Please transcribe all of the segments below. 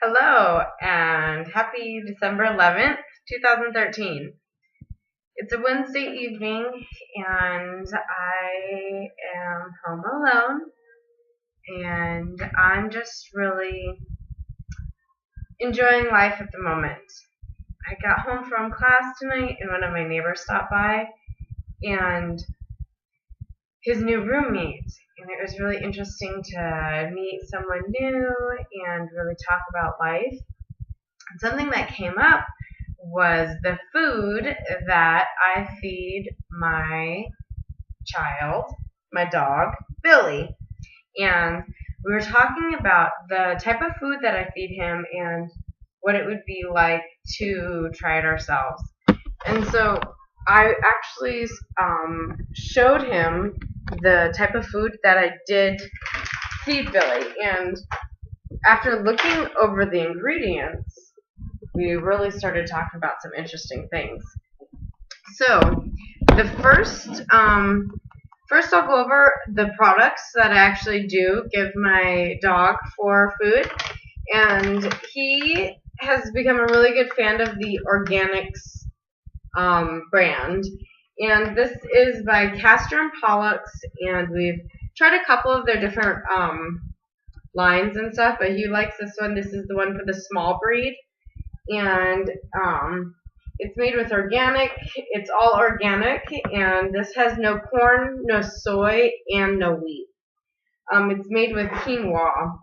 Hello and happy December 11th, 2013. It's a Wednesday evening and I am home alone and I'm just really enjoying life at the moment. I got home from class tonight and one of my neighbors stopped by and his new roommate, and it was really interesting to meet someone new and really talk about life. Something that came up was the food that I feed my child, my dog, Billy. And we were talking about the type of food that I feed him and what it would be like to try it ourselves. And so I actually showed him the type of food that I did feed Billy. And after looking over the ingredients, we really started talking about some interesting things. So the first I'll go over the products that I actually do give my dog for food. And he has become a really good fan of the Organics brand. And this is by Castor and Pollux, and we've tried a couple of their different lines and stuff, but he likes this one. This is the one for the small breed, and it's made with organic. It's all organic, and this has no corn, no soy, and no wheat. It's made with quinoa.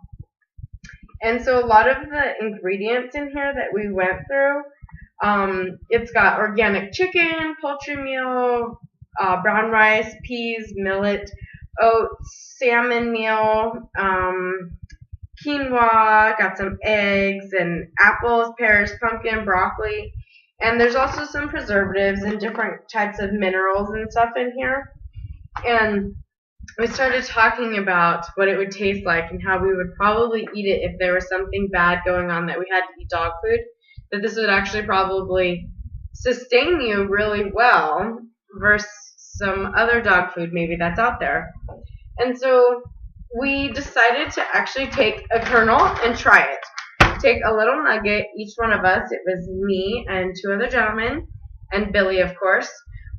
And so a lot of the ingredients in here that we went through, it's got organic chicken, poultry meal, brown rice, peas, millet, oats, salmon meal, quinoa, got some eggs and apples, pears, pumpkin, broccoli, and there's also some preservatives and different types of minerals and stuff in here. And we started talking about what it would taste like and how we would probably eat it if there was something bad going on that we had to eat dog food, that this would actually probably sustain you really well versus some other dog food maybe that's out there. And so we decided to actually take a kernel and try it. Take a little nugget, each one of us. It was me and two other gentlemen, and Billy, of course.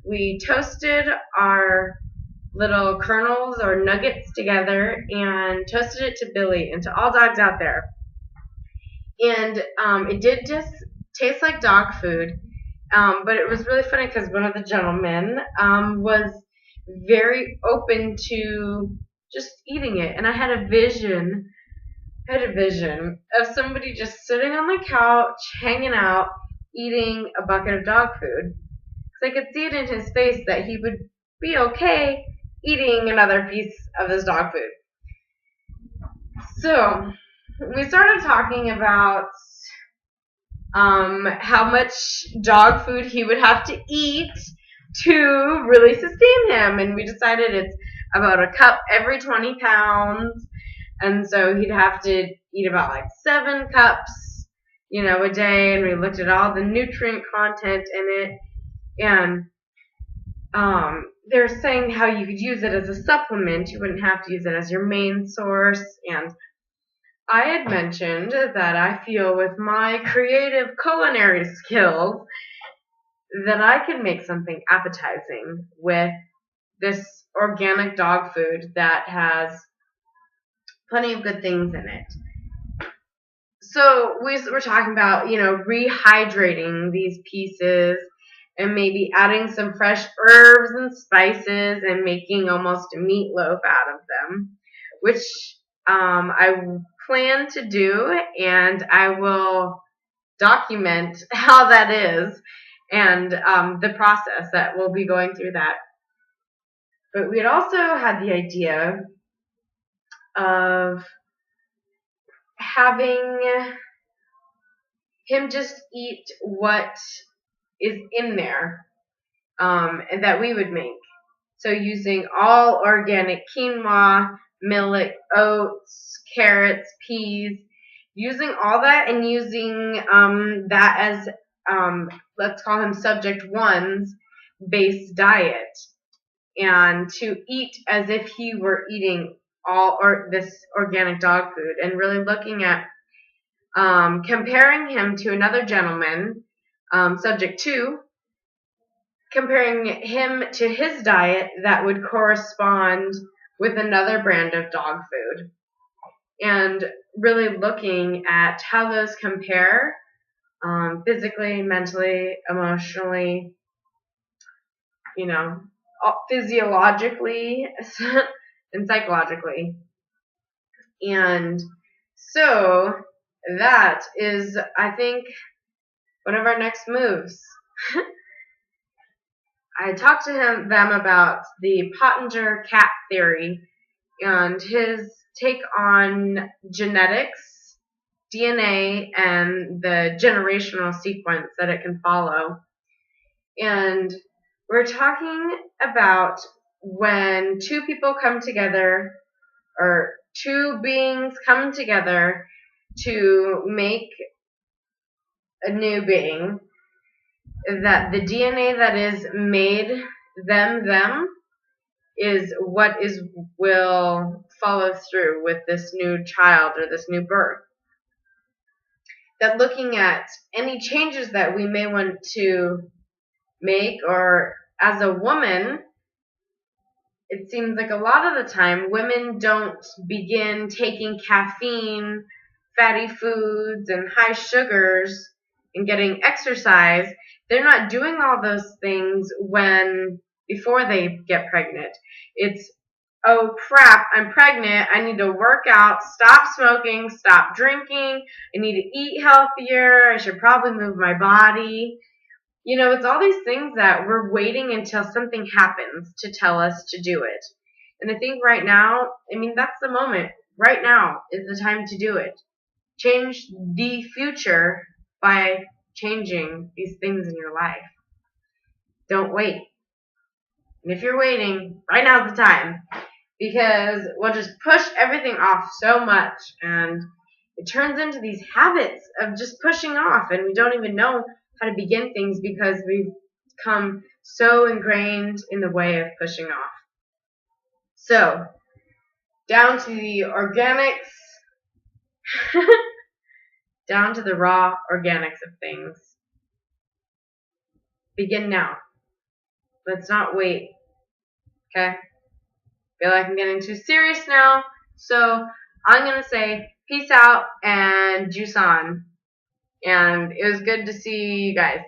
We toasted our little kernels or nuggets together and toasted it to Billy and to all dogs out there. And it did just taste like dog food, but it was really funny because one of the gentlemen was very open to just eating it, and I had a vision of somebody just sitting on the couch, hanging out, eating a bucket of dog food. Because I could see it in his face that he would be okay eating another piece of his dog food. So we started talking about how much dog food he would have to eat to really sustain him, and we decided it's about a cup every 20 pounds, and so he'd have to eat about like 7 cups, a day, and we looked at all the nutrient content in it, and they're saying how you could use it as a supplement. You wouldn't have to use it as your main source, and I had mentioned that I feel with my creative culinary skills that I could make something appetizing with this organic dog food that has plenty of good things in it. So we were talking about, rehydrating these pieces and maybe adding some fresh herbs and spices and making almost a meatloaf out of them, which I plan to do, and I will document how that is and the process that we'll be going through that. But we had also had the idea of having him just eat what is in there and that we would make. So using all organic quinoa, millet, oats, carrots, peas, using all that and using that as, let's call him subject one's base diet, and to eat as if he were eating all this organic dog food, and really looking at comparing him to another gentleman, subject 2, comparing him to his diet that would correspond with another brand of dog food, and really looking at how those compare physically, mentally, emotionally, physiologically, and psychologically. And so that is, I think, one of our next moves. I talked to them about the Pottinger cat theory and his take on genetics, DNA, and the generational sequence that it can follow. And we're talking about when two people come together, or two beings come together to make a new being, that the DNA that is made them is what will follow through with this new child or this new birth. That looking at any changes that we may want to make, or as a woman, it seems like a lot of the time women don't begin taking caffeine, fatty foods, and high sugars and getting exercise. They're not doing all those things before they get pregnant. It's, oh crap, I'm pregnant, I need to work out, stop smoking, stop drinking, I need to eat healthier, I should probably move my body. It's all these things that we're waiting until something happens to tell us to do it. And I think right now, that's the moment. Right now is the time to do it. Change the future by changing these things in your life. Don't wait. And if you're waiting, right now's the time. Because we'll just push everything off so much, and it turns into these habits of just pushing off, and we don't even know how to begin things because we've become so ingrained in the way of pushing off. So, down to the organics, down to the raw organics of things. Begin now. Let's not wait. Okay? Feel like I'm getting too serious now, so I'm going to say peace out and juice on. And it was good to see you guys.